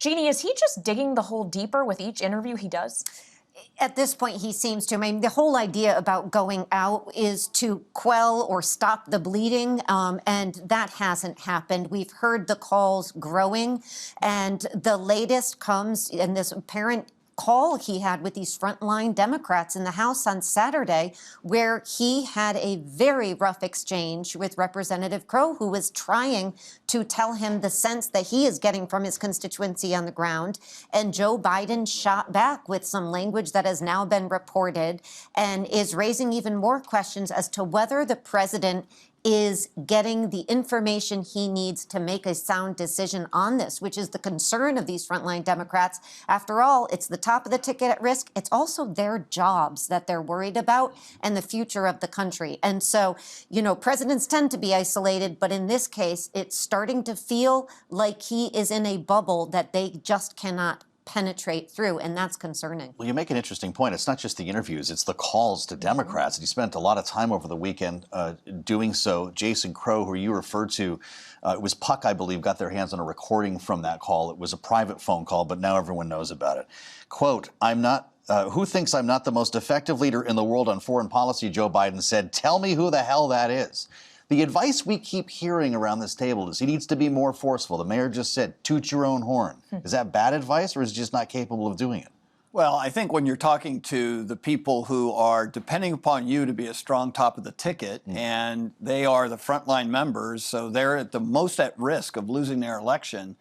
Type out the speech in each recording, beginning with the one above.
Jeannie, is he just digging the hole deeper with each interview he does? At this point, he seems to. I mean, the whole idea about going out is to quell or stop the bleeding, and that hasn't happened. We've heard the calls growing, and the latest comes in this apparent call he had with these frontline Democrats in the House on Saturday, where he had a very rough exchange with Representative Crow, who was trying to tell him the sense that he is getting from his constituency on the ground. And Joe Biden shot back with some language that has now been reported and is raising even more questions as to whether the president is getting the information he needs to make a sound decision on this, which is the concern of these frontline Democrats. After all, it's the top of the ticket at risk. It's also their jobs that they're worried about and the future of the country. And so, you know, presidents tend to be isolated, but in this case, it's starting to feel like he is in a bubble that they just cannot penetrate through, and that's concerning. Well, you make an interesting point. It's not just the interviews, it's the calls to Democrats. And he spent a lot of time over the weekend doing so. Jason Crow, who you referred to, it was Puck, I believe, got their hands on a recording from that call. It was a private phone call, but now everyone knows about it. Quote, who thinks I'm not the most effective leader in the world on foreign policy, Joe Biden said. Tell me who the hell that is. The advice we keep hearing around this table is he needs to be more forceful. The mayor just said, toot your own horn. Is that bad advice, or is he just not capable of doing it? Well, I think when you're talking to the people who are depending upon you to be a strong top of the ticket, and they are the frontline members, so they're at the most at risk of losing their election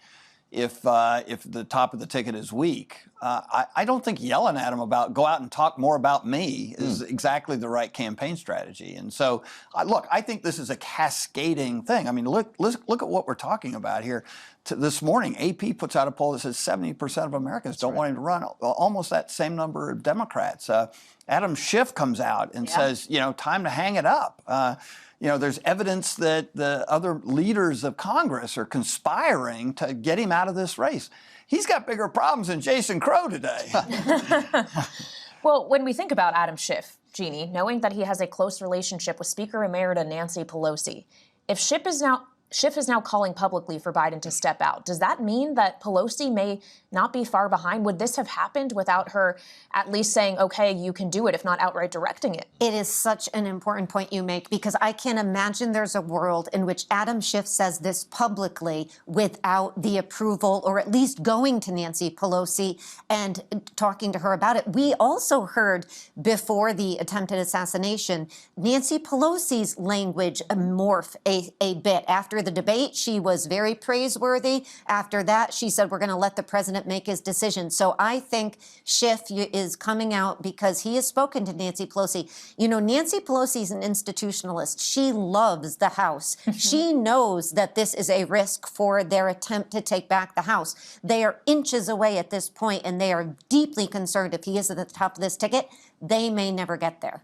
if the top of the ticket is weak. I don't think yelling at them about go out and talk more about me is exactly the right campaign strategy. And so, look, I think this is a cascading thing. I mean, look at what we're talking about here. This morning, AP puts out a poll that says 70% of Americans don't want him to run. Almost that same number of Democrats. Adam Schiff comes out and says, you know, time to hang it up. You know, there's evidence that the other leaders of Congress are conspiring to get him out of this race. He's got bigger problems than Jason Crow today. Well, when we think about Adam Schiff, Jeannie, knowing that he has a close relationship with Speaker Emerita Nancy Pelosi, if Schiff is now calling publicly for Biden to step out, does that mean that Pelosi may not be far behind? Would this have happened without her at least saying, okay, you can do it, if not outright directing it? It is such an important point you make, because I can't imagine there's a world in which Adam Schiff says this publicly without the approval, or at least going to Nancy Pelosi and talking to her about it. We also heard before the attempted assassination, Nancy Pelosi's language morph a bit. After the debate, she was very praiseworthy. After that, she said, we're going to let the president make his decision. So I think Schiff is coming out because he has spoken to Nancy Pelosi. You know, Nancy Pelosi is an institutionalist. She loves the House. She knows that this is a risk for their attempt to take back the House. They are inches away at this point, and they are deeply concerned if he is at the top of this ticket, they may never get there.